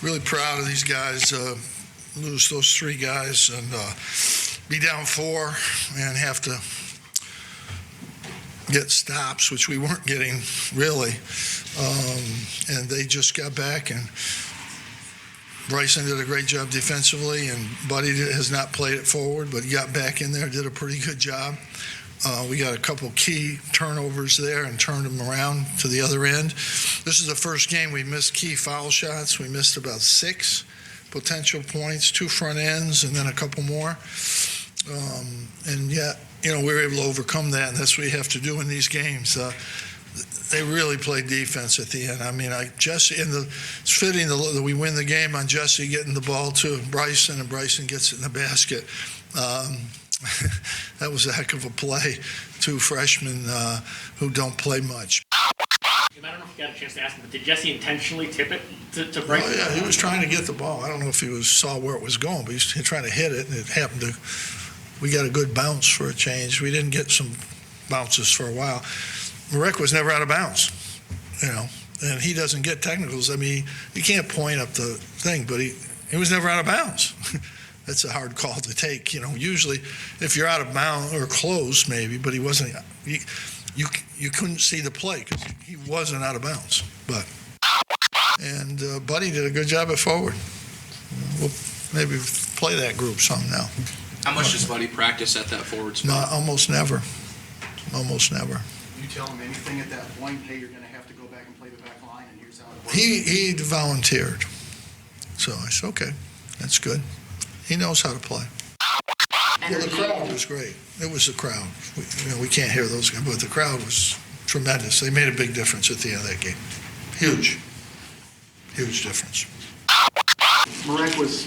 really proud of these guys. Lose those 3 guys and be down 4 and have to get stops, which we weren't getting really. And they just got back, and Bryson did a great job defensively, and Buddy has not played it forward, but he got back in there, did a pretty good job. We got a couple key turnovers there and turned them around to the other end. This is the first game we missed key foul shots. We missed about 6 potential points, 2 front ends, and then a couple more. And yet, we were able to overcome that, and that's what you have to do in these games. They really played defense at the end. I mean, Jesse, it's fitting that we win the game on Jesse getting the ball to Bryson, and Bryson gets it in the basket. That was a heck of a play. 2 freshmen who don't play much. I don't know if you got a chance to ask him, but did Jesse intentionally tip it to Bryson? Oh, yeah, he was trying to get the ball. I don't know if he saw where it was going, but he was trying to hit it, and it happened to. We got a good bounce for a change. We didn't get some bounces for a while. Marek was never out of bounds, and he doesn't get technicals. I mean, you can't point up the thing, but he was never out of bounds. That's a hard call to take. Usually if you're out of bounds or close maybe, but he wasn't. You couldn't see the play because he wasn't out of bounds. And Buddy did a good job at forward. We'll maybe play that group some now. How much does Buddy practice at that forward spot? No, almost never. Almost never. You tell him anything at that point, hey, you're going to have to go back and play the back line, and here's how it works? He volunteered. So I said, okay, that's good. He knows how to play. Well, the crowd was great. It was the crowd. We can't hear those guys, but the crowd was tremendous. They made a big difference at the end of that game. Huge difference. Marek was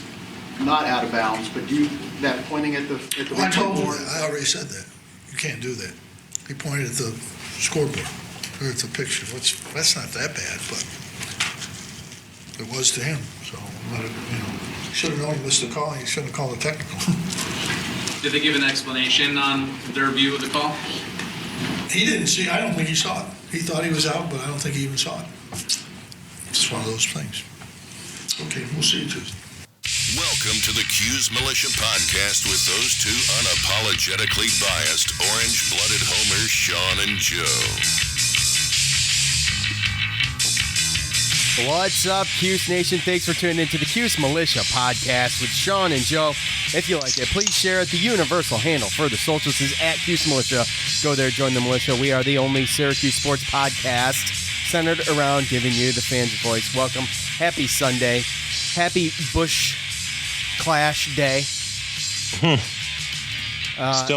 not out of bounds, but that pointing at the I told him that. I already said that. You can't do that. He pointed at the scoreboard or at the picture. That's not that bad, but it was to him. So should have known he missed the call. He shouldn't have called a technical. Did they give an explanation on their view of the call? He didn't see. I don't think he saw it. He thought he was out, but I don't think he even saw it. It's one of those things. Okay, we'll see you Tuesday. Welcome to the Cuse Militia Podcast with those 2 unapologetically biased, orange-blooded homers, Sean and Joe. What's up, Cuse Nation? Thanks for tuning into the Cuse Militia Podcast with Sean and Joe. If you like it, please share it. The universal handle for the socials is @Cuse Militia. Go there, join the militia. We are the only Syracuse sports podcast centered around giving you, the fans, a voice. Welcome. Happy Sunday. Happy Bush Clash Day. Still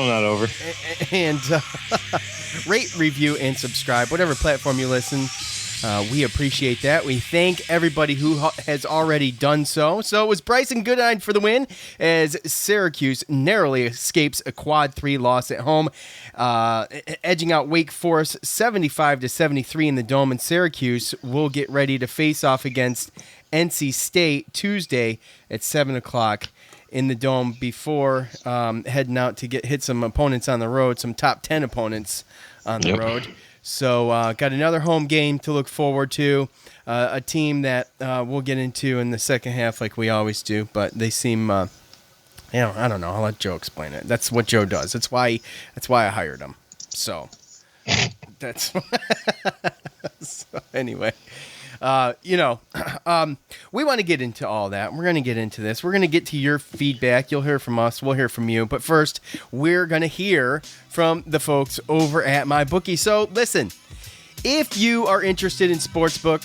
not over. And rate, review, and subscribe. Whatever platform you listen, we appreciate that. We thank everybody who has already done so. So it was Bryson Goodine for the win as Syracuse narrowly escapes a quad 3 loss at home, edging out Wake Forest 75-73 in the Dome. And Syracuse will get ready to face off against NC State Tuesday at 7 o'clock in the Dome before heading out to hit some opponents on the road, some top 10 opponents on the road. So got another home game to look forward to, a team that we'll get into in the second half like we always do, but they seem, I don't know. I'll let Joe explain it. That's what Joe does. That's why I hired him. So that's so anyway. We want to get into all that. We're going to get into this. We're going to get to your feedback. You'll hear from us. We'll hear from you. But first, we're going to hear from the folks over at MyBookie. So listen, if you are interested in sportsbook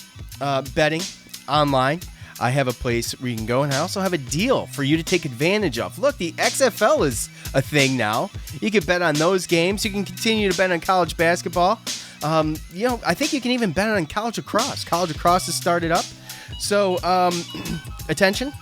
betting online, I have a place where you can go, and I also have a deal for you to take advantage of. Look, the XFL is a thing now. You can bet on those games. You can continue to bet on college basketball. I think you can even bet on college lacrosse. College lacrosse has started up. So, attention.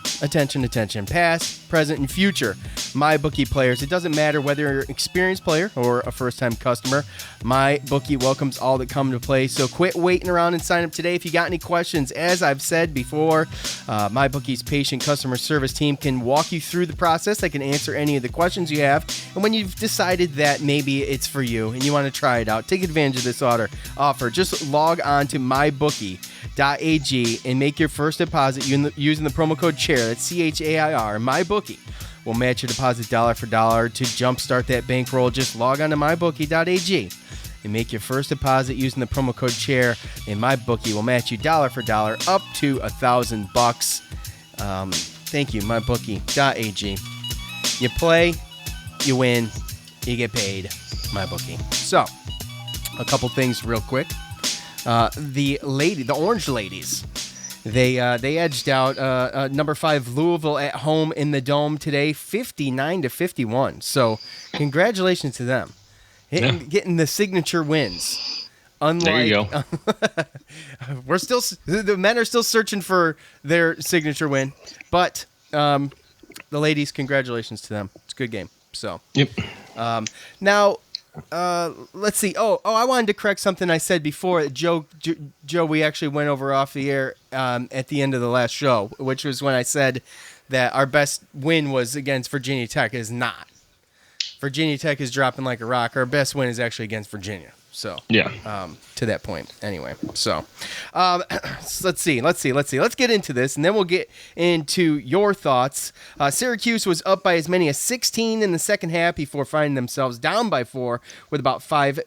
Pass present, and future MyBookie players. It doesn't matter whether you're an experienced player or a first-time customer. MyBookie welcomes all that come to play. So quit waiting around and sign up today. If you got any questions, as I've said before, MyBookie's patient customer service team can walk you through the process. They can answer any of the questions you have. And when you've decided that maybe it's for you and you want to try it out, take advantage of this offer. Just log on to mybookie.ag and make your first deposit using the promo code CHAIR. That's CHAIR. MyBookie will match your deposit dollar for dollar to jumpstart that bankroll. Just log on to mybookie.ag and make your first deposit using the promo code CHAIR, and MyBookie will match you dollar for dollar up to $1,000. Thank you, mybookie.ag. You play, you win, you get paid. MyBookie. So, a couple things real quick. The Orange Ladies, they edged out number 5 Louisville at home in the Dome today, 59-51. So, congratulations to them, getting the signature wins. Unlike, there you go. the men are still searching for their signature win, but the ladies, congratulations to them. It's a good game. So, Yep. Now. Let's see. I wanted to correct something I said before. Joe, we actually went over off the air at the end of the last show, which was when I said that our best win was against Virginia Tech. It is not. Virginia Tech is dropping like a rock. Our best win is actually against Virginia. So Yeah. To that point, anyway. So let's see. Let's get into this, and then we'll get into your thoughts. Syracuse was up by as many as 16 in the second half before finding themselves down by 4 with about five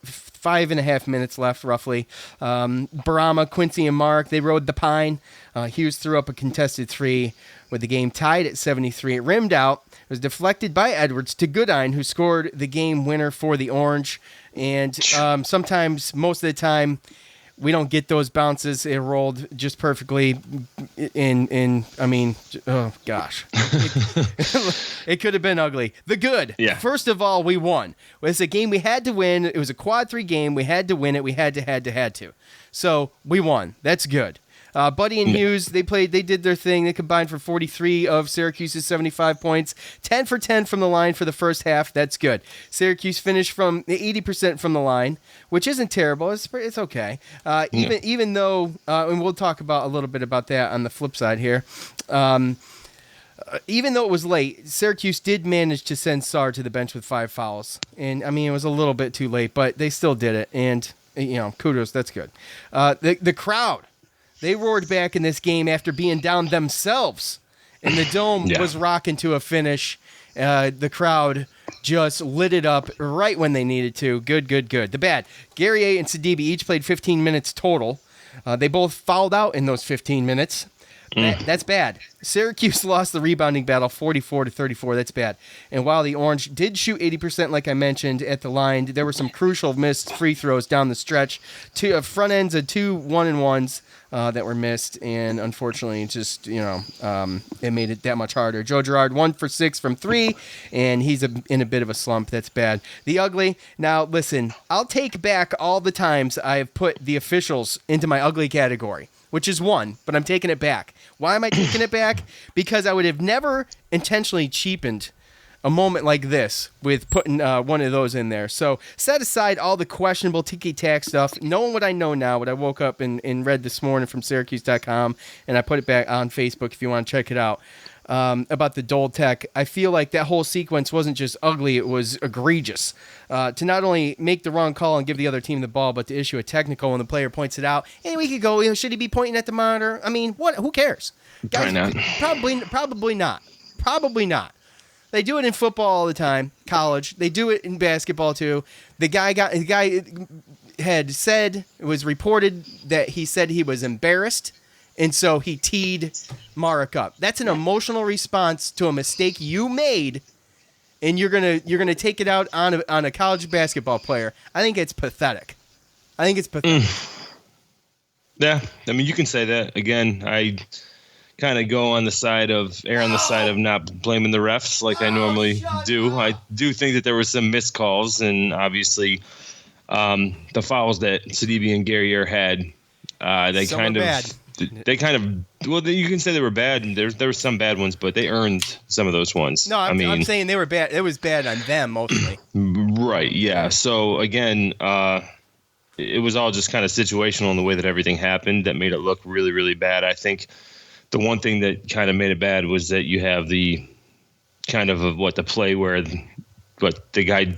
and a half minutes left, roughly. Barama, Quincy, and Mark, they rode the pine. Hughes threw up a contested 3 with the game tied at 73. It rimmed out. It was deflected by Edwards to Goodine, who scored the game winner for the Orange. And sometimes, most of the time, we don't get those bounces. It rolled just perfectly. Oh gosh, it could have been ugly. The good. Yeah. First of all, we won. It's a game we had to win. It was a quad 3 game. We had to win it. We had to. So we won. That's good. Buddy and Hughes, they did their thing. They combined for 43 of Syracuse's 75 points, 10 for 10 from the line for the first half. That's good. Syracuse finished from 80% from the line, which isn't terrible. It's okay. Even though, and we'll talk about a little bit about that on the flip side here. Even though it was late, Syracuse did manage to send Sarr to the bench with 5 fouls, and it was a little bit too late, but they still did it. And kudos. That's good. The crowd. They roared back in this game after being down themselves, and the Dome was rocking to a finish. The crowd just lit it up right when they needed to. Good. The bad. Guerrier and Sidibe each played 15 minutes total. They both fouled out in those 15 minutes. That's bad. Syracuse lost the rebounding battle 44-34. That's bad. And while the Orange did shoot 80%, like I mentioned, at the line, there were some crucial missed free throws down the stretch. Front ends of 2 1-and-1s that were missed, and unfortunately, just it made it that much harder. Joe Girard 1 for 6 from 3, and he's in a bit of a slump. That's bad. The ugly. Now, listen, I'll take back all the times I have put the officials into my ugly category, which is 1, but I'm taking it back. Why am I taking it back? Because I would have never intentionally cheapened a moment like this with putting one of those in there. So set aside all the questionable ticky-tack stuff, knowing what I know now, what I woke up and read this morning from Syracuse.com, and I put it back on Facebook if you want to check it out, about the Dole Tech. I feel like that whole sequence wasn't just ugly, it was egregious. To not only make the wrong call and give the other team the ball, but to issue a technical when the player points it out. And we could go, should he be pointing at the monitor? What? Who cares? Probably not. Probably not. Probably not. They do it in football all the time, college. They do it in basketball too. The guy had said, it was reported that he said he was embarrassed, and so he teed Marek up. That's an emotional response to a mistake you made, and you're gonna take it out on a college basketball player. I think it's pathetic. Yeah, you can say that. Again, I kind of err on the side of not blaming the refs like I normally do. I do think that there were some missed calls, and obviously the fouls that Sidibe and Guerrier had, they Some kind are of bad. they kind of, well, you can say they were bad, and there were some bad ones, but they earned some of those ones. No, I'm saying they were bad. It was bad on them mostly. Right, yeah. So again, it was all just kind of situational in the way that everything happened that made it look really, really bad. I think the one thing that kind of made it bad was that you have the kind of the play where the guy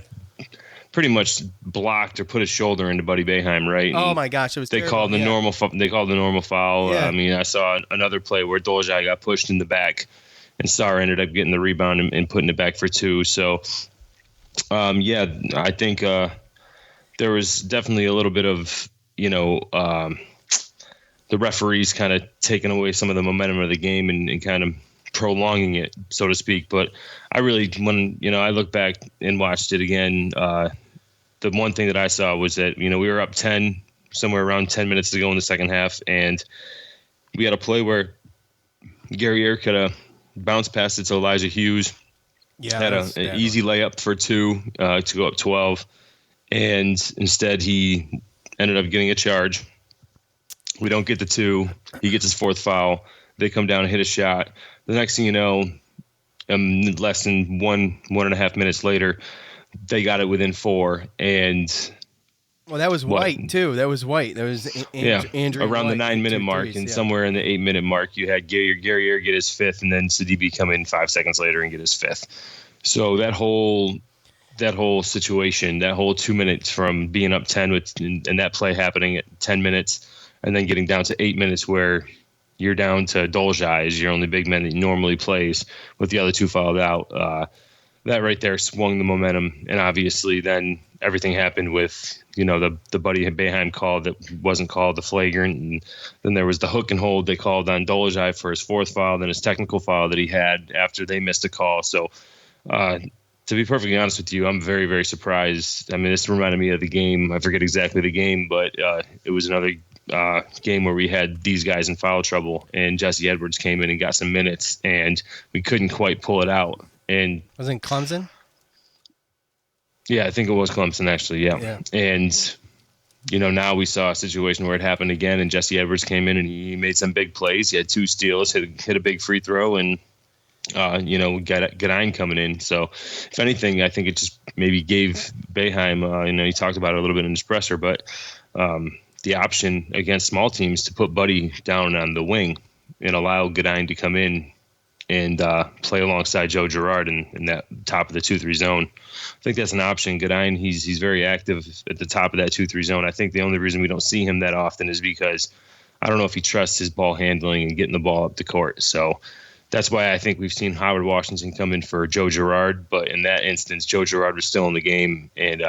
pretty much blocked or put his shoulder into Buddy Boeheim, right? Oh my gosh, it was. They terrible. called the normal. They called the normal foul. Yeah. I mean, I saw another play where Dolzaj got pushed in the back, and Sarr ended up getting the rebound and putting it back for 2. So, I think there was definitely a little bit of the referees kind of taking away some of the momentum of the game and kind of prolonging it, so to speak. But I really, when I look back and watched it again, the one thing that I saw was that we were up 10, somewhere around 10 minutes to go in the second half, and we had a play where Gary Ayr could have bounced past it to Elijah Hughes. Yeah, had an easy layup for 2 to go up 12, and instead he ended up getting a charge. We don't get the 2. He gets his 4th foul. They come down and hit a shot. The next thing you know, less than 1.5 minutes later, they got it within 4. And well, that was White too. That was White. That was Andrew around White, the 9-minute 2 mark, threes, and yeah. somewhere in the 8-minute mark, you had Gary Ayr get his 5th, and then Sidibe come in 5 seconds later and get his 5th. So that whole situation, that whole 2 minutes from being up 10 and that play happening at 10 minutes, and then getting down to 8 minutes where you're down to Dolzaj as your only big man that normally plays with the other 2 fouled out. That right there swung the momentum, and obviously then everything happened with the Buddy Boeheim call that wasn't called, the flagrant, and then there was the hook and hold they called on Dolzaj for his 4th foul, then his technical foul that he had after they missed a call. So to be perfectly honest with you, I'm very, very surprised. I mean, this reminded me of the game. I forget exactly the game, but it was another game where we had these guys in foul trouble, and Jesse Edwards came in and got some minutes, and we couldn't quite pull it out. And Was it Clemson? Yeah, I think it was Clemson, actually. Yeah. And now we saw a situation where it happened again, and Jesse Edwards came in and he made some big plays. He had 2 steals, hit a big free throw, and we got Godine coming in. So if anything, I think it just maybe gave Boeheim, he talked about it a little bit in his presser, but the option against small teams to put Buddy down on the wing and allow Godine to come in and play alongside Joe Girard in that top of the 2-3 zone. I think that's an option. Godine, he's very active at the top of that 2-3 zone. I think the only reason we don't see him that often is because I don't know if he trusts his ball handling and getting the ball up the court. So that's why I think we've seen Howard Washington come in for Joe Girard. But in that instance, Joe Girard was still in the game, and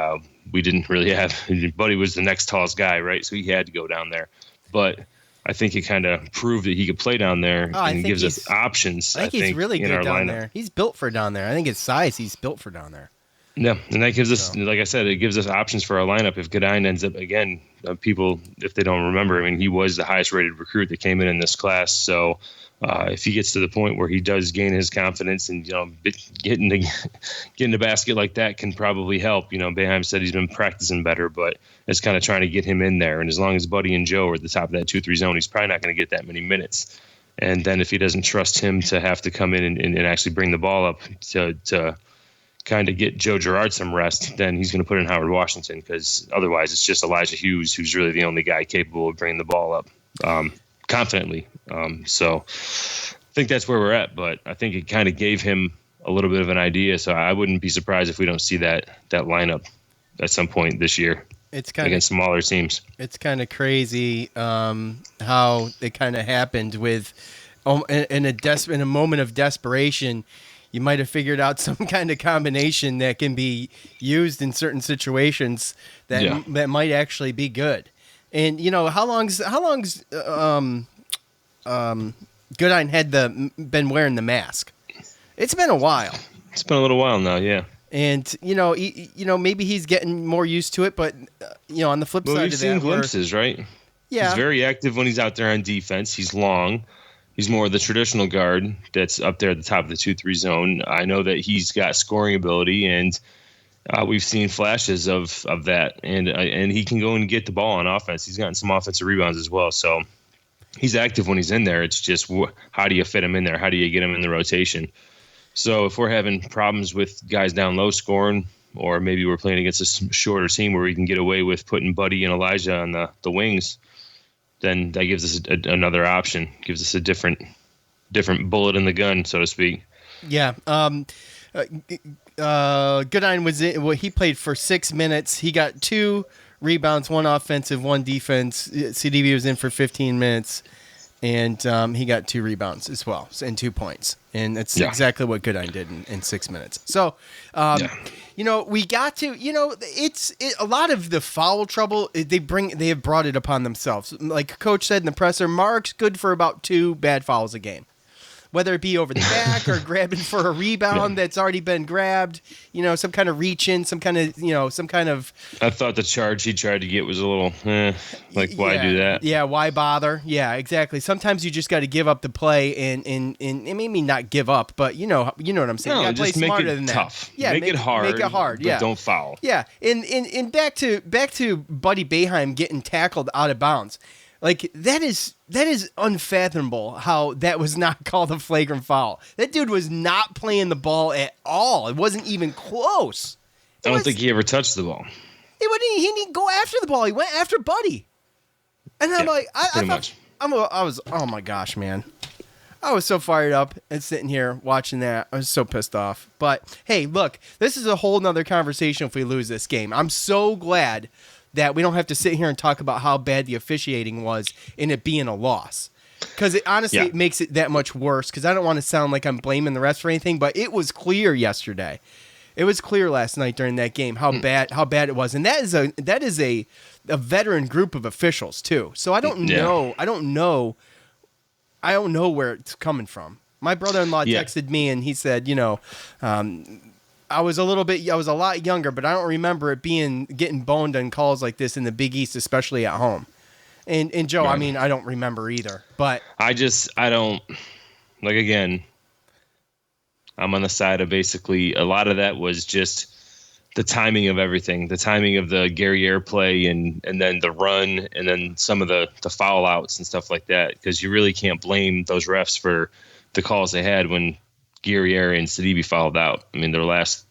we didn't really have – Buddy was the next tallest guy, right? So he had to go down there. But I think it kind of proved that he could play down there and gives us options. I think he's really in good our down lineup. there. He's built for down there. I think his size, he's built for down there. Yeah, and that gives us, like I said, it gives us options for our lineup. If Godine ends up, again, people, if they don't remember, I mean, he was the highest rated recruit that came in this class. So if he gets to the point where he does gain his confidence and, getting the basket like that can probably help. Boeheim said he's been practicing better, but it's kind of trying to get him in there. And as long as Buddy and Joe are at the top of that 2-3 zone, he's probably not going to get that many minutes. And then if he doesn't trust him to have to come in and actually bring the ball up to kind of get Joe Girard some rest, then he's going to put in Howard Washington, because otherwise it's just Elijah Hughes who's really the only guy capable of bringing the ball up confidently. So I think that's where we're at, but I think it kind of gave him a little bit of an idea. So I wouldn't be surprised if we don't see that lineup at some point this year. It's kind against smaller teams. It's kind of crazy how it kind of happened with in a moment of desperation. You might have figured out some kind of combination that can be used in certain situations that might actually be good. And how long's Godine had been wearing the mask? It's been a while. It's been a little while now, yeah. And maybe he's getting more used to it, but on the flip side of that, we've seen glimpses, right? Yeah, he's very active when he's out there on defense. He's long. He's more of the traditional guard that's up there at the top of the 2-3 zone. I know that he's got scoring ability, and we've seen flashes of that. And he can go and get the ball on offense. He's gotten some offensive rebounds as well. So he's active when he's in there. It's just how do you fit him in there? How do you get him in the rotation? So if we're having problems with guys down low scoring, or maybe we're playing against a shorter team where we can get away with putting Buddy and Elijah on the wings, then that gives us another option, gives us a different bullet in the gun, so to speak. Yeah. Goodine was in, well, he played for 6 minutes. He got 2 rebounds, 1 offensive, 1 defense. CDB was in for 15 minutes, and he got 2 rebounds as well and 2 points. And that's exactly what Goodine did in 6 minutes. So, we got to, it's a lot of the foul trouble they have brought it upon themselves. Like Coach said in the presser, Mark's good for about 2 bad fouls a game. Whether it be over the back or grabbing for a rebound that's already been grabbed, some kind of reach in, some kind of. I thought the charge he tried to get was a little, why do that? Yeah, why bother? Yeah, exactly. Sometimes you just got to give up the play and maybe not give up, but you know what I'm saying. No, you just play make smarter it than tough. That. Yeah, make it hard. Make it hard. But don't foul. Yeah, and back to Buddy Boeheim getting tackled out of bounds. Like, that is unfathomable how that was not called a flagrant foul. That dude was not playing the ball at all. It wasn't even close. I don't think he ever touched the ball. He didn't go after the ball. He went after Buddy. And I'm like, I was, oh my gosh, man. I was so fired up and sitting here watching that. I was so pissed off. But, hey, look, this is a whole nother conversation if we lose this game. I'm so glad that we don't have to sit here and talk about how bad the officiating was in it being a loss. Because it honestly makes it that much worse, because I don't want to sound like I'm blaming the refs for anything, but it was clear yesterday. It was clear last night during that game how bad it was. And that is a veteran group of officials too. So I don't know where it's coming from. My brother-in-law texted me and he said, I was a lot younger, but I don't remember it getting boned on calls like this in the Big East, especially at home. And Joe, right. I mean, I don't remember either, but I don't again, I'm on the side of basically a lot of that was just the timing of everything, the timing of the Guerriere play and then the run and then some of the foul outs and stuff like that. Cause you really can't blame those refs for the calls they had when Guerriere and Sidibe fouled out. I mean, their last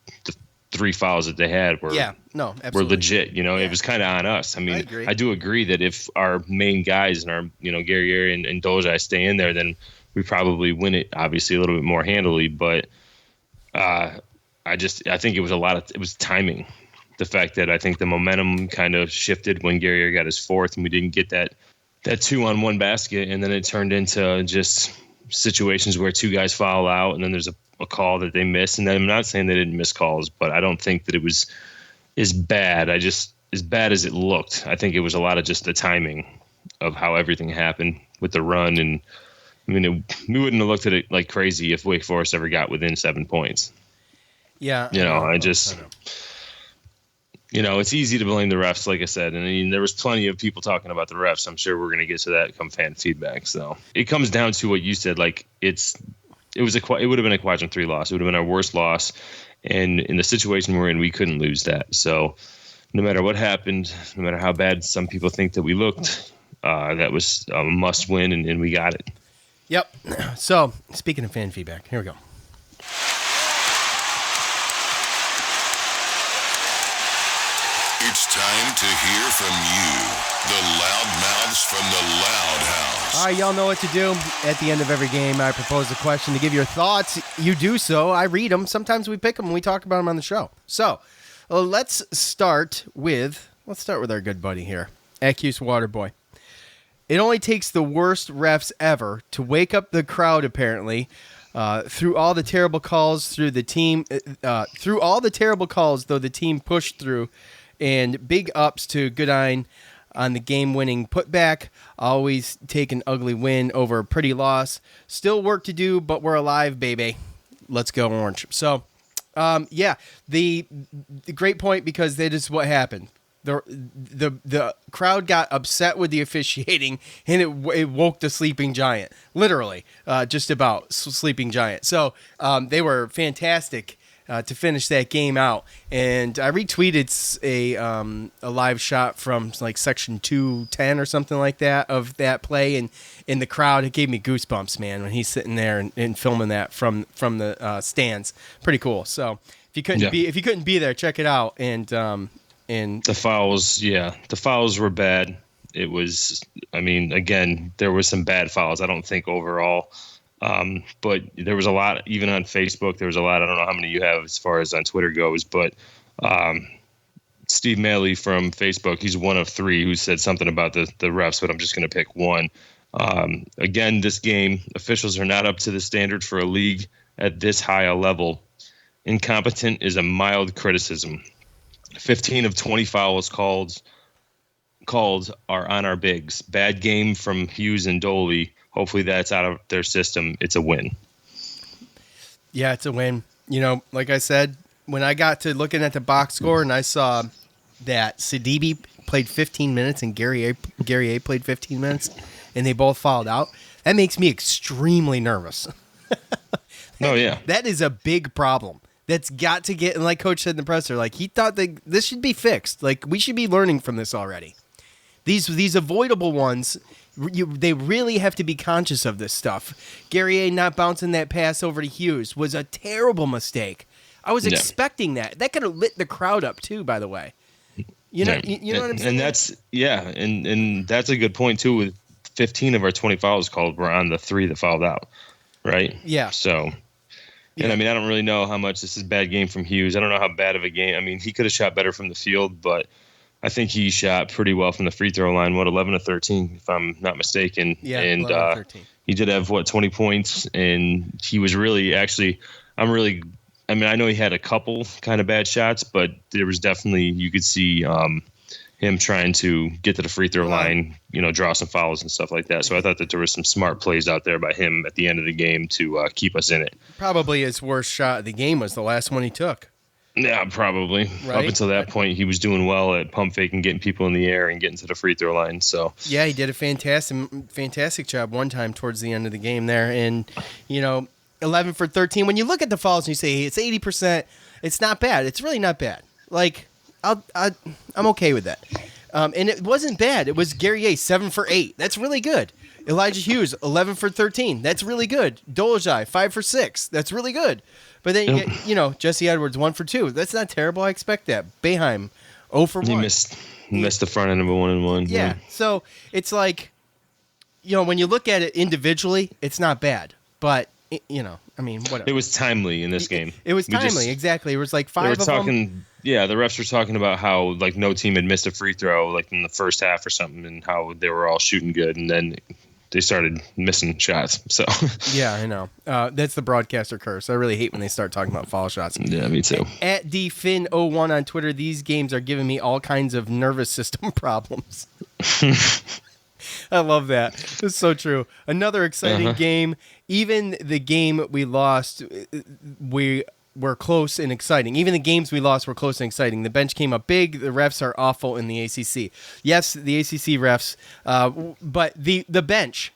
3 fouls that they had were legit. It was kind of on us. I mean, I do agree that if our main guys and our Guerriere and Doja stay in there, then we probably win it. Obviously, a little bit more handily. But I think it was timing. The fact that I think the momentum kind of shifted when Guerriere got his 4th, and we didn't get that 2-on-1 basket, and then it turned into just situations where 2 guys foul out and then there's a call that they miss. And I'm not saying they didn't miss calls, but I don't think that it was as bad. As bad as it looked. I think it was a lot of just the timing of how everything happened with the run. And I mean, we wouldn't have looked at it like crazy if Wake Forest ever got within 7 points. Yeah. It's easy to blame the refs, like I said. And I mean, there was plenty of people talking about the refs. I'm sure we're going to get to that come fan feedback. So it comes down to what you said. Like it would have been a quadrant 3 loss. It would have been our worst loss. And in the situation we're in, we couldn't lose that. So no matter what happened, no matter how bad some people think that we looked, that was a must win and we got it. Yep. So speaking of fan feedback, here we go. It's time to hear from you, the loudmouths from the Loud House. All right, y'all know what to do. At the end of every game, I propose a question to give your thoughts. You do so. I read them. Sometimes we pick them and we talk about them on the show. So let's start with our good buddy here, Cuse Waterboy. It only takes the worst refs ever to wake up the crowd, apparently, through all the terrible calls though the team pushed through. And big ups to Goodine on the game-winning putback. Always take an ugly win over a pretty loss. Still work to do, but we're alive, baby. Let's go, Orange. So, the great point, because that is what happened. The crowd got upset with the officiating, and it woke the sleeping giant. Literally, just about sleeping giant. So they were fantastic to finish that game out. And I retweeted a live shot from like section 210 or something like that of that play, and in the crowd, it gave me goosebumps, man, when he's sitting there and filming that from the stands. Pretty cool. So if you couldn't be there, check it out. And the fouls were bad. It was, I mean, again, there were some bad fouls. I don't think overall. But there was a lot, even on Facebook, there was a lot. I don't know how many you have as far as on Twitter goes, but Steve Maley from Facebook, he's one of three who said something about the refs, but I'm just going to pick one. Again, this game, officials are not up to the standard for a league at this high a level. Incompetent is a mild criticism. 15 of 20 fouls called are on our bigs. Bad game from Hughes and Doley. Hopefully that's out of their system. It's a win. Yeah, it's a win. You know, like I said, when I got to looking at the box score and I saw that Sidibe played 15 minutes and Gary A played 15 minutes and they both fouled out, that makes me extremely nervous. Oh, yeah. That is a big problem. That's got to get, and like Coach said in the presser, like he thought that this should be fixed. Like we should be learning from this already. These avoidable ones, they really have to be conscious of this stuff. Gary A not bouncing that pass over to Hughes was a terrible mistake. I was expecting that. That could have lit the crowd up too, by the way. You know, you know what I'm saying? And that's a good point too. With 15 of our 20 fouls called were on the 3 that fouled out, right? Yeah. So, and I mean, I don't really know how much this is a bad game from Hughes. I don't know how bad of a game. I mean, he could have shot better from the field, but I think he shot pretty well from the free throw line. 11 of 13, if I'm not mistaken. Yeah, and 11 of 13. He did have 20 points, and he was really I mean, I know he had a couple kind of bad shots, but there was definitely, you could see him trying to get to the free throw line, draw some fouls and stuff like that. So I thought that there was some smart plays out there by him at the end of the game to keep us in it. Probably his worst shot of the game was the last one he took. Yeah, probably. Right? Up until that point, he was doing well at pump fake and getting people in the air and getting to the free throw line. So yeah, he did a fantastic job one time towards the end of the game there. And, 11 for 13. When you look at the fouls and you say, hey, it's 80%, it's not bad. It's really not bad. Like, I'm okay with that. And it wasn't bad. It was Gary A, 7 for 8. That's really good. Elijah Hughes, 11 for 13. That's really good. Dolezaj, 5 for 6. That's really good. But then you get, Jesse Edwards, 1 for 2. That's not terrible. I expect that. Boeheim, 0 for 1. He missed the front end of a 1-and-1. Yeah. So it's like, when you look at it individually, it's not bad. But, whatever. It was timely in this game. It was timely, exactly. It was like 5 of them. Yeah, the refs were talking about how, like, no team had missed a free throw, like, in the first half or something, and how they were all shooting good, and then they started missing shots. So yeah, I know. That's the broadcaster curse. I really hate when they start talking about foul shots. Yeah, me too. At DFin01 on Twitter, these games are giving me all kinds of nervous system problems. I love that. It's so true. Another exciting game. Even the game we lost, we were close and exciting. Even the games we lost were close and exciting. The bench came up big. The refs are awful in the ACC. Yes, the ACC refs, but the bench.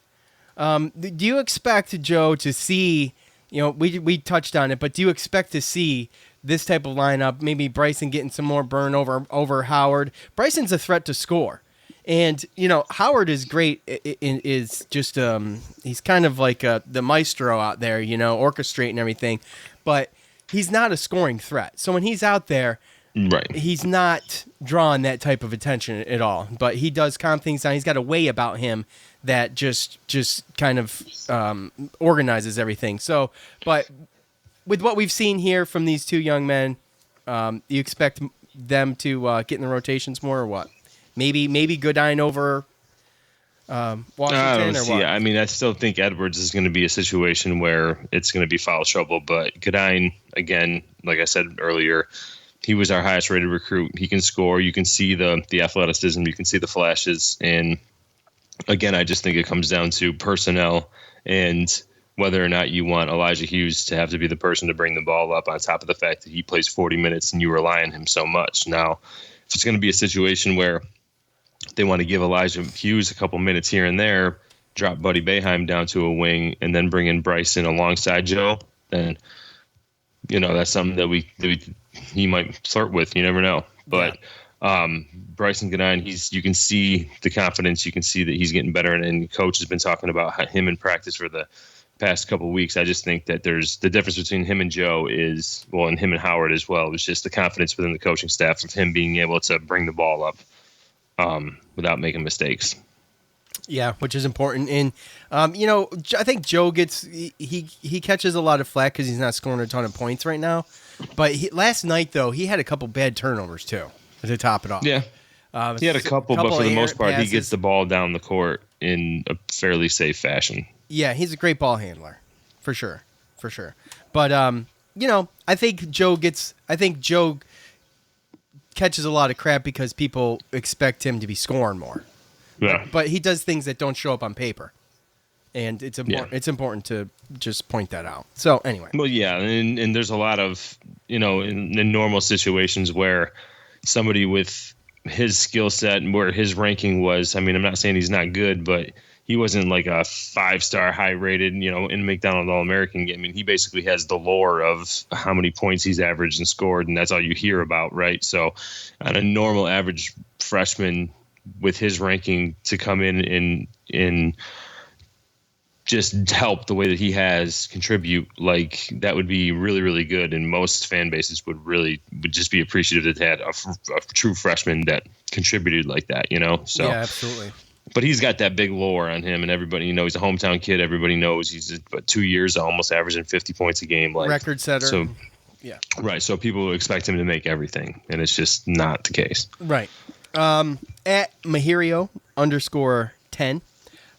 Do you expect, Joe, to see, we touched on it, but do you expect to see this type of lineup, maybe Bryson getting some more burn over Howard? Bryson's a threat to score. And, Howard is great, is just, he's kind of like the maestro out there, orchestrating everything. But he's not a scoring threat. So when he's out there, right, he's not drawing that type of attention at all. But he does calm things down. He's got a way about him that just kind of organizes everything. So, but with what we've seen here from these two young men, you expect them to get in the rotations more or what? Maybe Goodine over Washington or what? Yeah, I mean, I still think Edwards is going to be a situation where it's going to be foul trouble. But Goodine, again, like I said earlier, he was our highest rated recruit. He can score. You can see the athleticism. You can see the flashes. And again, I just think it comes down to personnel and whether or not you want Elijah Hughes to have to be the person to bring the ball up on top of the fact that he plays 40 minutes and you rely on him so much. Now, if it's going to be a situation where they want to give Elijah Hughes a couple minutes here and there, drop Buddy Boeheim down to a wing, and then bring in Bryson alongside Joe, then that's something that he might flirt with. You never know. But Bryson Goodine, you can see the confidence. You can see that he's getting better. And coach has been talking about him in practice for the past couple of weeks. I just think that there's the difference between him and Joe and him and Howard as well. It's just the confidence within the coaching staff of him being able to bring the ball up without making mistakes. Yeah, which is important. And, I think Joe he catches a lot of flack because he's not scoring a ton of points right now. But last night, though, he had a couple bad turnovers, too, to top it off. Yeah. He had a couple, but for the most part, he gets the ball down the court in a fairly safe fashion. Yeah, he's a great ball handler, for sure. But, I think Joe catches a lot of crap because people expect him to be scoring more. Yeah. But he does things that don't show up on paper. And it's important to just point that out. So, anyway. Well, yeah, and there's a lot of, in normal situations where somebody with his skill set and where his ranking was, I mean, I'm not saying he's not good, but he wasn't like a 5-star high-rated, in McDonald's All-American game. I mean, he basically has the lore of how many points he's averaged and scored, and that's all you hear about, right? So on a normal average freshman with his ranking to come in and just help the way that he has contribute, like that would be really, really good. And most fan bases would just be appreciative that they had a true freshman that contributed like that, So yeah, absolutely. But he's got that big lore on him, and everybody, he's a hometown kid. Everybody knows he's 2 years almost averaging 50 points a game, like record setter. So, yeah, right. So people expect him to make everything, and it's just not the case. Right. At Mahirio_10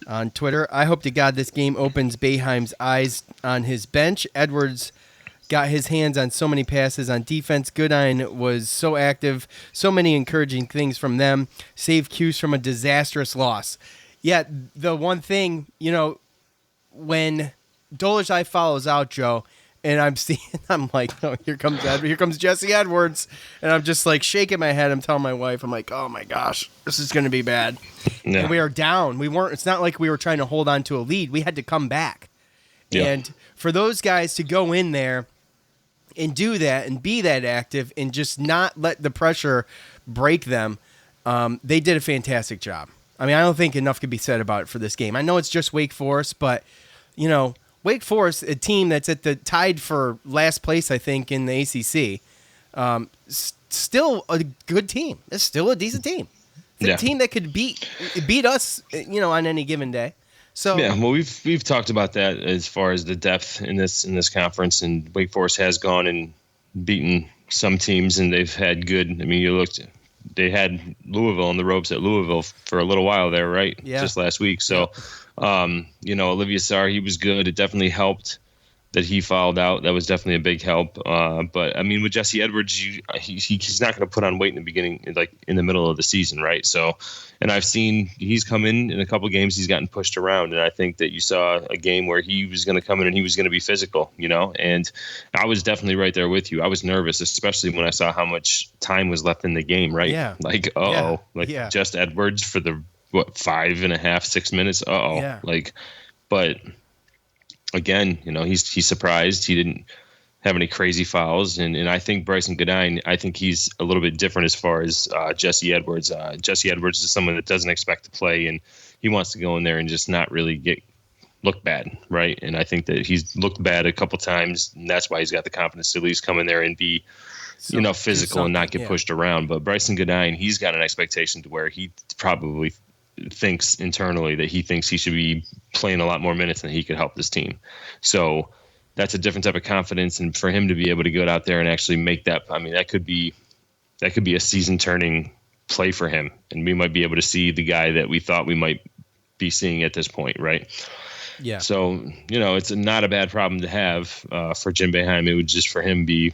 on Twitter, I hope to God this game opens Boeheim's eyes on his bench. Edwards got his hands on so many passes on defense. Goodine was so active, so many encouraging things from them. Saved Cuse from a disastrous loss. Yet the one thing, when Dolerzai follows out, Joe, and I'm like, oh, here comes Jesse Edwards, and I'm just like shaking my head. I'm telling my wife, I'm like, oh my gosh, this is going to be bad. Yeah. And we are down. It's not like we were trying to hold on to a lead. We had to come back. Yeah. And for those guys to go in there and do that and be that active and just not let the pressure break them, they did a fantastic job. I mean, I don't think enough could be said about it for this game. I know it's just Wake Forest, but, Wake Forest, a team that's tied for last place, I think, in the ACC, still a good team. It's still a decent team. It's a team that could beat us, on any given day. So yeah, well, we've talked about that as far as the depth in this conference, and Wake Forest has gone and beaten some teams, and they've had good. I mean, they had Louisville on the ropes at Louisville for a little while there, right? Yeah. Just last week. So, Olivia Sarr, he was good. It definitely helped that he fouled out. That was definitely a big help. But I mean, with Jesse Edwards, he's not going to put on weight in the beginning, like in the middle of the season, right? So, and I've seen he's come in a couple of games, he's gotten pushed around, and I think that you saw a game where he was going to come in and he was going to be physical, and I was definitely right there with you. I was nervous, especially when I saw how much time was left in the game, right? Yeah. Like, just Edwards for the 5.5, 6 minutes. Yeah. But again, he's surprised he didn't have any crazy fouls, and I think Bryson Goodine, I think he's a little bit different as far as Jesse Edwards. Jesse Edwards is someone that doesn't expect to play, and he wants to go in there and just not really look bad, right? And I think that he's looked bad a couple times, and that's why he's got the confidence to at least come in there and be physical and not get pushed around. But Bryson Goodine, he's got an expectation to where he probably thinks internally that he thinks he should be playing a lot more minutes than he could help this team. So that's a different type of confidence, and for him to be able to go out there and actually make that, I mean, that could be a season turning play for him, and we might be able to see the guy that we thought we might be seeing at this point, right? Yeah. So, it's not a bad problem to have for Jim Boeheim. It would just for him be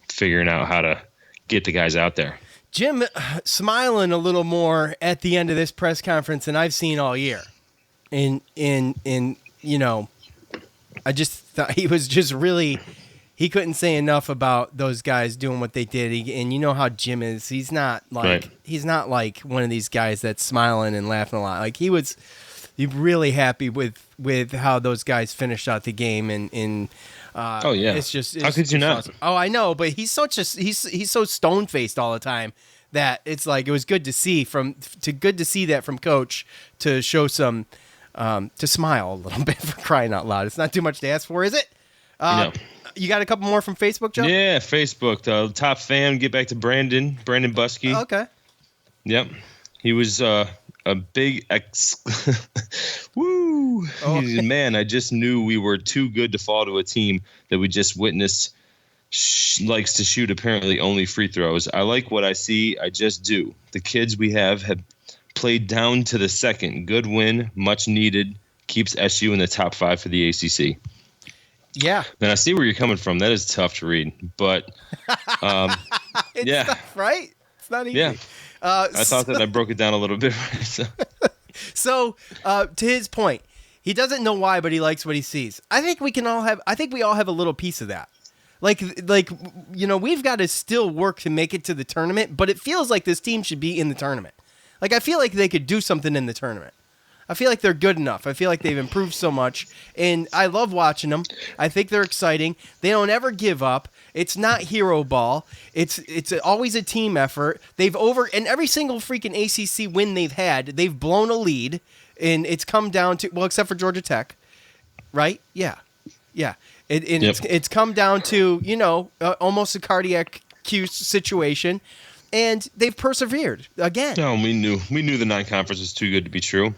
figuring out how to get the guys out there. Jim smiling a little more at the end of this press conference than I've seen all year. And I just thought he was just really, he couldn't say enough about those guys doing what they did. And you know how Jim is. He's not like one of these guys that's smiling and laughing a lot. Like he was you're really happy with how those guys finished out the game, and Oh yeah, it's just how could you not? awesome. Oh, I know, but he's he's so stone faced all the time that it's like it was good to see that from Coach to show some to smile a little bit, for crying out loud. It's not too much to ask for, is it? No. You got a couple more from Facebook, Joe? Yeah, Facebook. The top fan. Get back to Brandon Buskey. Okay. Yep, he was a big Woo! Oh. Man, I just knew we were too good to fall to a team that we just witnessed likes to shoot apparently only free throws. I like what I see. I just do. The kids we have played down to the second. Good win, much needed. Keeps SU in the top 5 for the ACC. Yeah. Man, I see where you're coming from. That is tough to read, but It's yeah. tough, right? It's not easy. Yeah. I thought that I broke it down a little bit. So, to his point, he doesn't know why, but he likes what he sees. I think we all have a little piece of that. Like we've got to still work to make it to the tournament, but it feels like this team should be in the tournament. Like, I feel like they could do something in the tournament. I feel like they're good enough. I feel like they've improved so much, and I love watching them. I think they're exciting. They don't ever give up. It's not hero ball. It's always a team effort. And every single freaking ACC win they've had, they've blown a lead, and it's come down to, well, except for Georgia Tech, right? Yeah. It's come down to almost a cardiac Cuse situation, and they've persevered again. No, we knew the non-conference was too good to be true.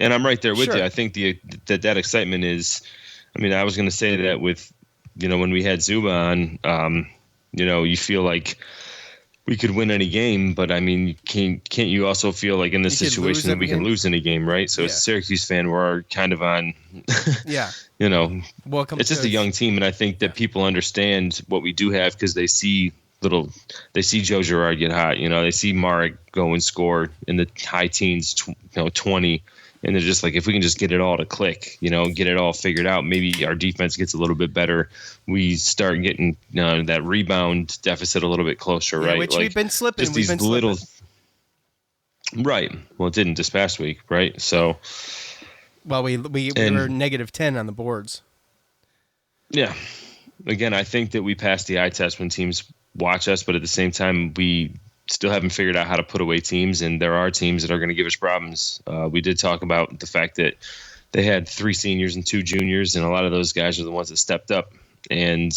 And I'm right there with Sure. you. I think that excitement is, I mean, I was going to say that with, when we had Zuba on, you feel like we could win any game, but I mean, can't you also feel like in this You could lose situation that we every can game. lose any game, right? So Yeah. as a Syracuse fan, we're kind of on, Yeah. Welcome. it's just a young team. And I think that people understand what we do have because they see Joe Girard get hot, they see Marek go and score in the high teens, 20. And they're just like, if we can just get it all to click, get it all figured out, maybe our defense gets a little bit better. We start getting that rebound deficit a little bit closer, right? Which we've been slipping. Just these little, right? Well, it didn't this past week, right? So, well, we were -10 on the boards. Yeah. Again, I think that we pass the eye test when teams watch us, but at the same time, we still haven't figured out how to put away teams, and there are teams that are going to give us problems. We did talk about the fact that they had 3 seniors and 2 juniors, and a lot of those guys are the ones that stepped up. And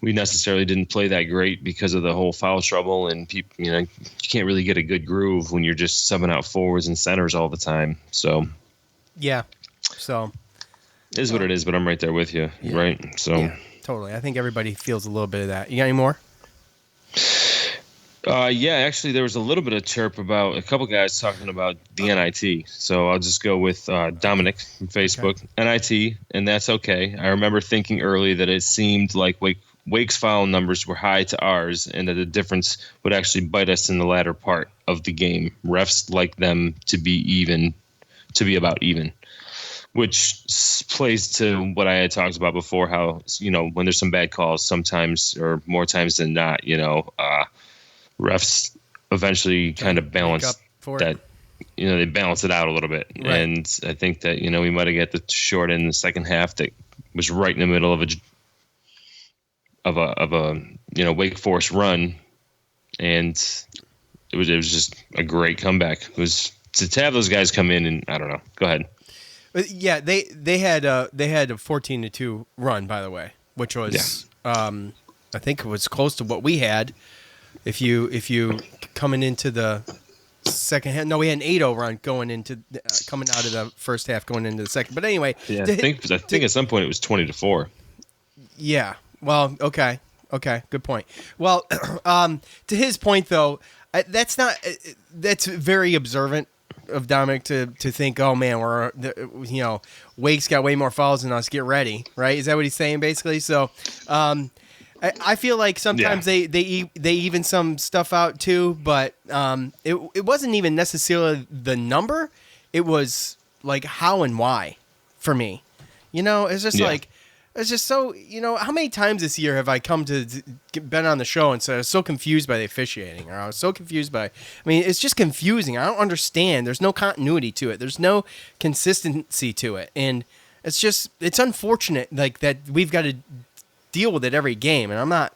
we necessarily didn't play that great because of the whole foul trouble, and people, you can't really get a good groove when you're just subbing out forwards and centers all the time. So yeah, so it is what it is. But I'm right there with you, right? So yeah, totally. I think everybody feels a little bit of that. You got any more? Yeah, actually, there was a little bit of chirp about a couple guys talking about the NIT. So I'll just go with Dominic from Facebook, NIT, and that's okay. I remember thinking early that it seemed like Wake's foul numbers were high to ours, and that the difference would actually bite us in the latter part of the game. Refs like them to be about even, which plays to what I had talked about before, how, when there's some bad calls, sometimes or more times than not, refs eventually kind of balance that, they balance it out a little bit. Right. And I think that, we might have got the short end in the second half that was right in the middle of a Wake Forest run. And it was just a great comeback. It was to have those guys come in, and I don't know. Go ahead. Yeah, they had a 14-2 run, by the way, which was I think it was close to what we had. If you coming into the second half, no, we had an 8-0 run going into coming out of the first half, going into the second. But anyway, I think at some point it was 20-4. Yeah. Well, okay, good point. Well, to his point though, that's very observant of Dominic to think, oh man, Wake's got way more fouls than us. Get ready, right? Is that what he's saying basically? So, I feel like sometimes they even some stuff out too, but it wasn't even necessarily the number. It was like how and why for me. It's just like It's just so, how many times this year have I come to been on the show and said I was so confused by the officiating, or I was so confused by, it's just confusing. I don't understand. There's no continuity to it. There's no consistency to it. And it's unfortunate that we've got to deal with it every game. And I'm not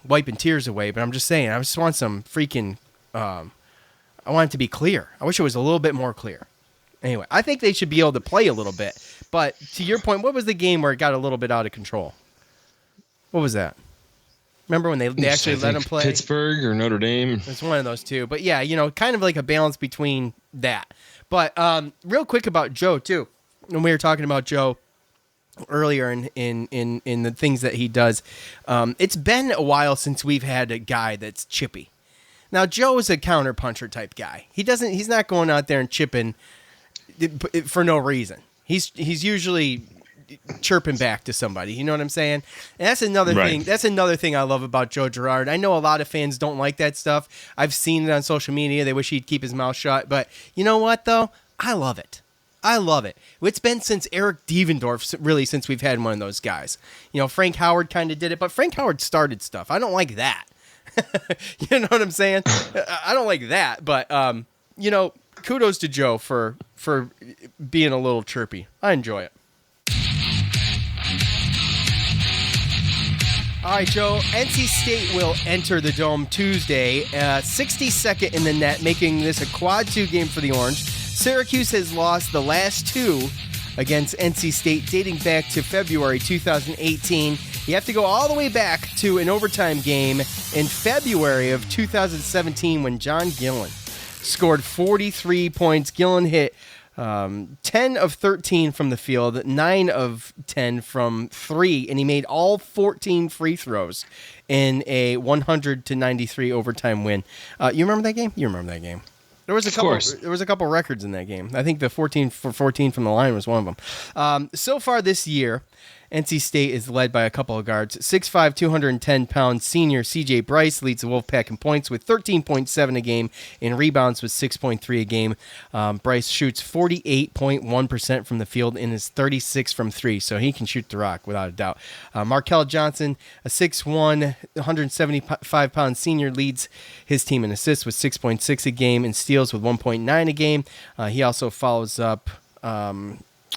wiping tears away, but I'm just saying, I just want some freaking, I want it to be clear. I wish it was a little bit more clear. Anyway, I think they should be able to play a little bit. But to your point, what was the game where it got a little bit out of control? What was that? Remember when they actually let them play? Pittsburgh or Notre Dame? It's one of those two. But yeah, kind of like a balance between that. But real quick about Joe, too. When we were talking about Joe earlier in the things that he does, it's been a while since we've had a guy that's chippy. Now, Joe is a counterpuncher type guy. He's not going out there and chipping for no reason. He's usually chirping back to somebody. You know what I'm saying? And that's another thing. That's another thing I love about Joe Girard. I know a lot of fans don't like that stuff. I've seen it on social media. They wish he'd keep his mouth shut. But you know what, though? I love it. I love it. It's been since Eric Devendorf, really, since we've had one of those guys. Frank Howard kind of did it, but Frank Howard started stuff. I don't like that. You know what I'm saying? I don't like that, but kudos to Joe for being a little chirpy. I enjoy it. All right, Joe. NC State will enter the Dome Tuesday, 62nd in the net, making this a quad 2 game for the Orange. Syracuse has lost the last 2 against NC State dating back to February 2018. You have to go all the way back to an overtime game in February of 2017 when John Gillen scored 43 points. Gillen hit 10 of 13 from the field, 9 of 10 from 3, and he made all 14 free throws in a 100-93 overtime win. You remember that game? You remember that game. There was a couple records in that game. I think the 14 for 14 from the line was one of them. So far this year, NC State is led by a couple of guards. 6'5", 210-pound senior C.J. Bryce leads the Wolfpack in points with 13.7 a game, and rebounds with 6.3 a game. Bryce shoots 48.1% from the field and is 36 from 3, so he can shoot the rock without a doubt. Markel Johnson, a 6'1", 175-pound senior, leads his team in assists with 6.6 a game and steals with 1.9 a game. He also follows up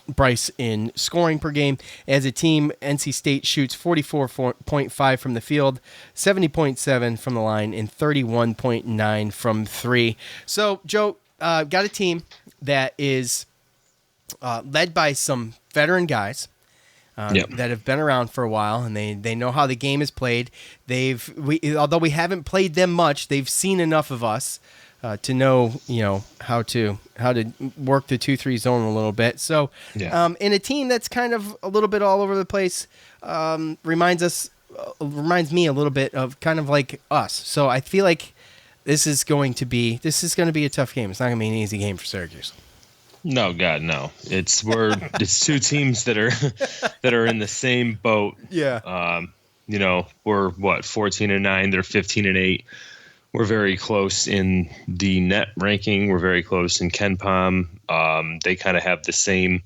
Bryce in scoring per game. As a team, NC State shoots 44.5 from the field, 70.7 from the line, and 31.9 from 3. So, Joe, got a team that is led by some veteran guys that have been around for a while, and they know how the game is played. Although we haven't played them much, they've seen enough of us to know, how to work the 2-3 zone a little bit. So, in a team that's kind of a little bit all over the place, reminds me a little bit of kind of like us. So I feel like this is going to be a tough game. It's not going to be an easy game for Syracuse. No, God, no. It's two teams that are in the same boat. Yeah. We're 14-9. They're 15-8. We're very close in the net ranking. We're very close in KenPom. They kind of have the same.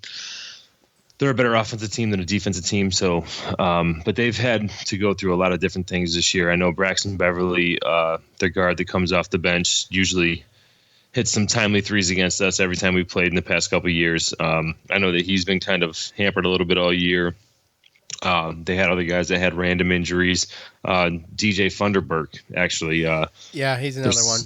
They're a better offensive team than a defensive team. So, but they've had to go through a lot of different things this year. I know Braxton Beverly, their guard that comes off the bench, usually hits some timely threes against us every time we played in the past couple of years. I know that he's been kind of hampered a little bit all year. They had other guys that had random injuries. DJ Funderburk, actually. He's another one.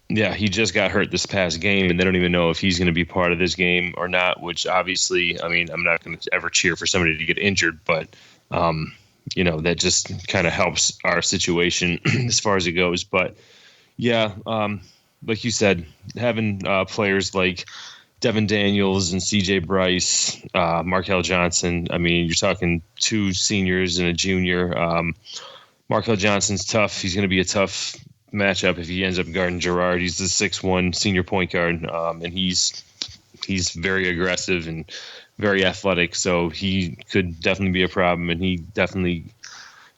Yeah, he just got hurt this past game, and they don't even know if he's going to be part of this game or not, which obviously, I'm not going to ever cheer for somebody to get injured, but, that just kind of helps our situation as far as it goes. But, like you said, having players like Devin Daniels and CJ Bryce, Markel Johnson. You're talking 2 seniors and a junior. Markel Johnson's tough. He's going to be a tough matchup if he ends up guarding Girard. He's the 6'1" senior point guard, and he's very aggressive and very athletic. So he could definitely be a problem. And he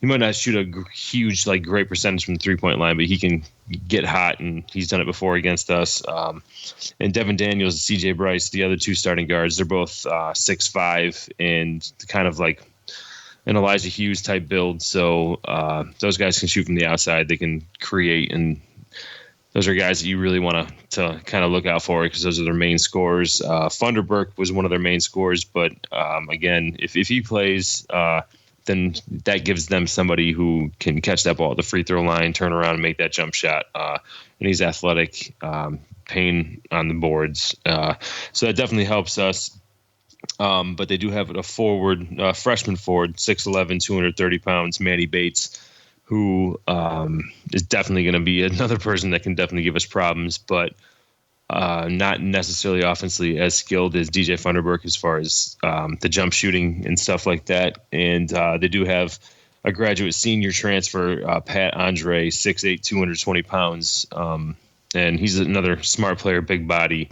might not shoot a huge, great percentage from the 3-point line, but he can get hot, and he's done it before against us. And Devin Daniels and C.J. Bryce, the other two starting guards, they're both 6'5" and kind of like an Elijah Hughes type build. So those guys can shoot from the outside. They can create, and those are guys that you really want to kind of look out for because those are their main scorers. Funderburk was one of their main scorers, but again, if he plays, then that gives them somebody who can catch that ball at the free throw line, turn around and make that jump shot. And he's athletic, Payne on the boards. So that definitely helps us. But they do have a freshman forward, 6'11", 230 pounds, Manny Bates, who is definitely going to be another person that can definitely give us problems, but not necessarily offensively as skilled as DJ Funderburk as far as the jump shooting and stuff like that. And they do have a graduate senior transfer, Pat Andre, 6'8", 220 pounds. And he's another smart player, big body.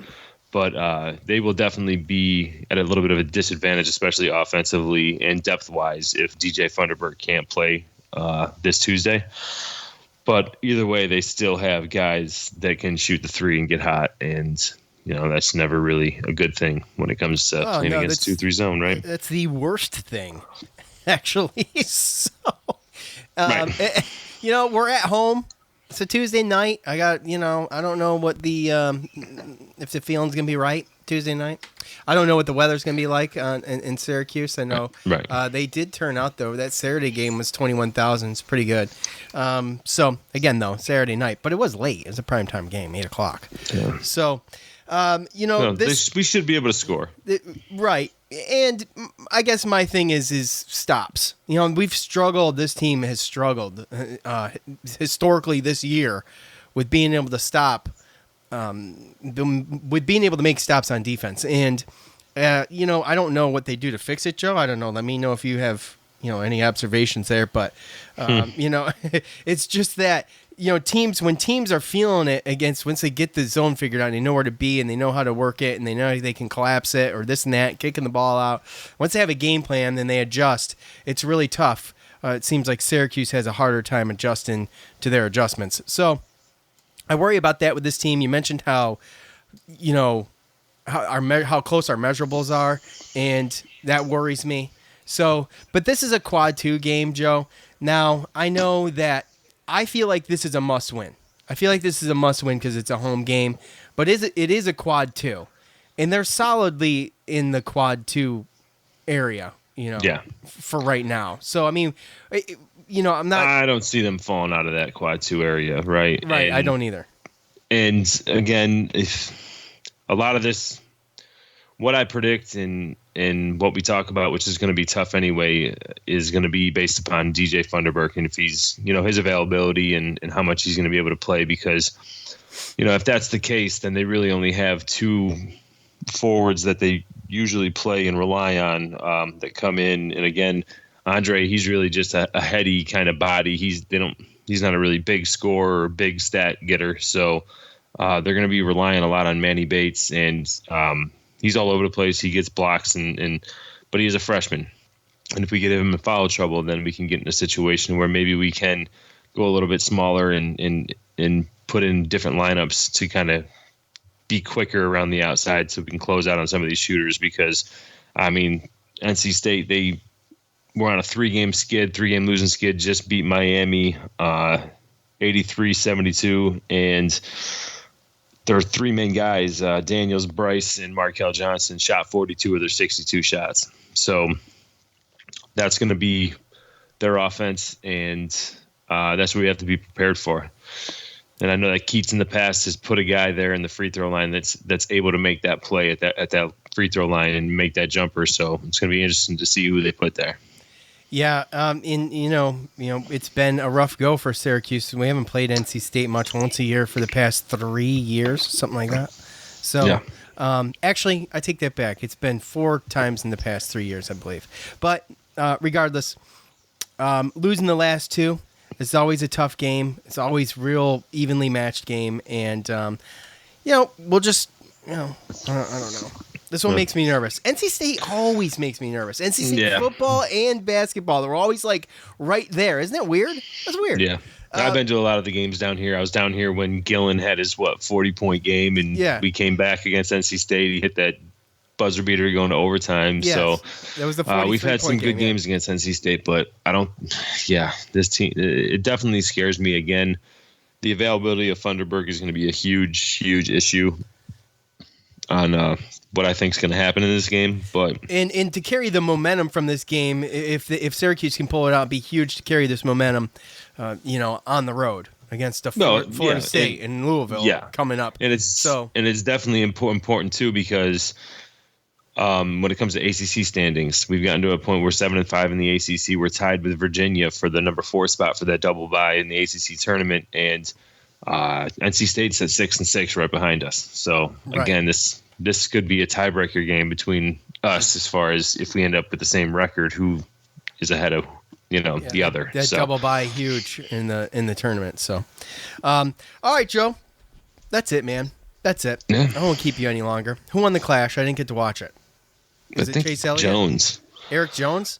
But they will definitely be at a little bit of a disadvantage, especially offensively and depth-wise, if DJ Funderburk can't play this Tuesday. But either way, they still have guys that can shoot the three and get hot, and that's never really a good thing when it comes to playing against 2-3 zone, right? That's the worst thing, actually. So, Right. We're at home. It's a Tuesday night. I got, I don't know what if the feeling's going to be right Tuesday night. I don't know what the weather's going to be like in Syracuse. I know they did turn out, though. That Saturday game was 21,000. It's pretty good. So, again, though, Saturday night. But it was late. It was a primetime game, 8 o'clock. Yeah. So, we should be able to score. Right. And I guess my thing is stops. We've struggled. This team has struggled historically this year with being able to stop, with being able to make stops on defense. And, I don't know what they do to fix it, Joe. I don't know. Let me know if you have, any observations there. But, it's just that, when teams are feeling it once they get the zone figured out and they know where to be and they know how to work it and they know they can collapse it or this and that, kicking the ball out. Once they have a game plan, then they adjust. It's really tough. It seems like Syracuse has a harder time adjusting to their adjustments. So I worry about that with this team. You mentioned how close our measurables are, and that worries me. So, but this is a quad 2 game, Joe. Now, I know that I feel like this is a must-win. I feel like this is a must-win because it's a home game, but it is a quad 2, and they're solidly in the quad 2 area, for right now. So, I mean, I'm not. I don't see them falling out of that quad 2 area, right? Right, and, I don't either. And again, if a lot of this, what I predict and what we talk about, which is going to be tough anyway, is going to be based upon DJ Funderburk and if he's, his availability and how much he's going to be able to play. Because, if that's the case, then they really only have 2 forwards that they usually play and rely on that come in. And again, Andre, he's really just a heady kind of body. He's not a really big scorer or big stat getter. So they're going to be relying a lot on Manny Bates, and he's all over the place. He gets blocks, but he's a freshman. And if we get him in foul trouble, then we can get in a situation where maybe we can go a little bit smaller and put in different lineups to kind of be quicker around the outside so we can close out on some of these shooters. Because, I mean, NC State, they were on a 3-game losing skid, just beat Miami 83-72, and their 3 main guys, Daniels, Bryce, and Markel Johnson, shot 42 of their 62 shots. So that's going to be their offense, and that's what we have to be prepared for. And I know that Keats in the past has put a guy there in the free throw line that's able to make that play at that free throw line and make that jumper. So it's going to be interesting to see who they put there. Yeah, it's been a rough go for Syracuse. We haven't played NC State much, once a year for the past 3 years, something like that. So, yeah. Actually, I take that back. It's been 4 times in the past 3 years, I believe. But regardless, losing the last 2 is always a tough game. It's always real evenly matched game, and we'll just, I don't know. This one makes me nervous. NC State always makes me nervous. NC State football and basketball, they're always like right there. Isn't that weird? That's weird. Yeah. I've been to a lot of the games down here. I was down here when Gillen had his 40-point game, and we came back against NC State. He hit that buzzer beater going to overtime. Yes. So that was the we've had some good games against NC State, but I don't. Yeah, this team, it definitely scares me again. The availability of Funderburg is going to be a huge issue on what I think is going to happen in this game. But and to carry the momentum from this game, if Syracuse can pull it out, it'd be huge to carry this momentum, on the road against Florida State and Louisville coming up. And it's definitely important too, because when it comes to ACC standings, we've gotten to a point where 7-5 in the ACC. We're tied with Virginia for the number 4 spot for that double bye in the ACC tournament, and NC State's at 6-6 right behind us. So again, this could be a tiebreaker game between us as far as if we end up with the same record, who is ahead of the other. That double bye huge in the tournament. So, all right, Joe, that's it, man. That's it. Yeah. I won't keep you any longer. Who won the Clash? I didn't get to watch it. Was it Chase Elliott? Jones. Eric Jones?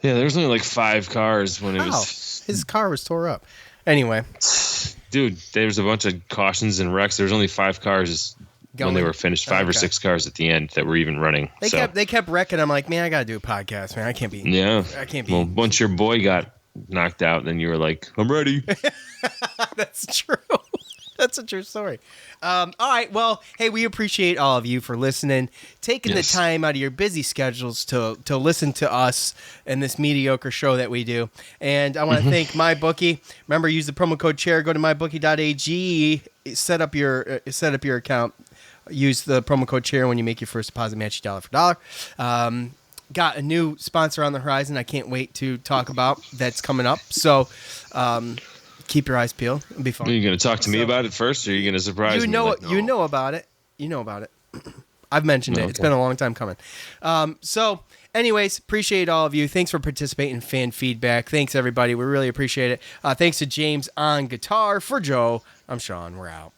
Yeah, there was only like 5 cars when it was. His car was tore up. Anyway. Dude, there was a bunch of cautions and wrecks. There was only 5 cars when they were finished, 5 or 6 cars at the end that were even running. They kept wrecking. I'm like, man, I got to do a podcast, man. I can't be. Well, once your boy got knocked out, then you were like, I'm ready. That's true. That's a true story. All right. Well, hey, we appreciate all of you for listening, taking the time out of your busy schedules to listen to us and this mediocre show that we do. And I want to thank MyBookie. Remember, use the promo code chair. Go to mybookie.ag. Set up your account. Use the promo code chair when you make your first deposit, match you dollar for dollar. Got a new sponsor on the horizon. I can't wait to talk about. That's coming up. So. Keep your eyes peeled. It'll be fun. Are you going to talk to me about it first, or are you going to surprise me? You know about it. You know about it. I've mentioned it. Okay. It's been a long time coming. So, anyways, appreciate all of you. Thanks for participating in fan feedback. Thanks, everybody. We really appreciate it. Thanks to James on guitar. For Joe, I'm Sean. We're out.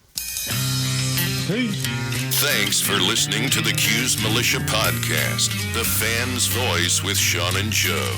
Thanks for listening to the Cuse Militia Podcast, the fan's voice with Sean and Joe.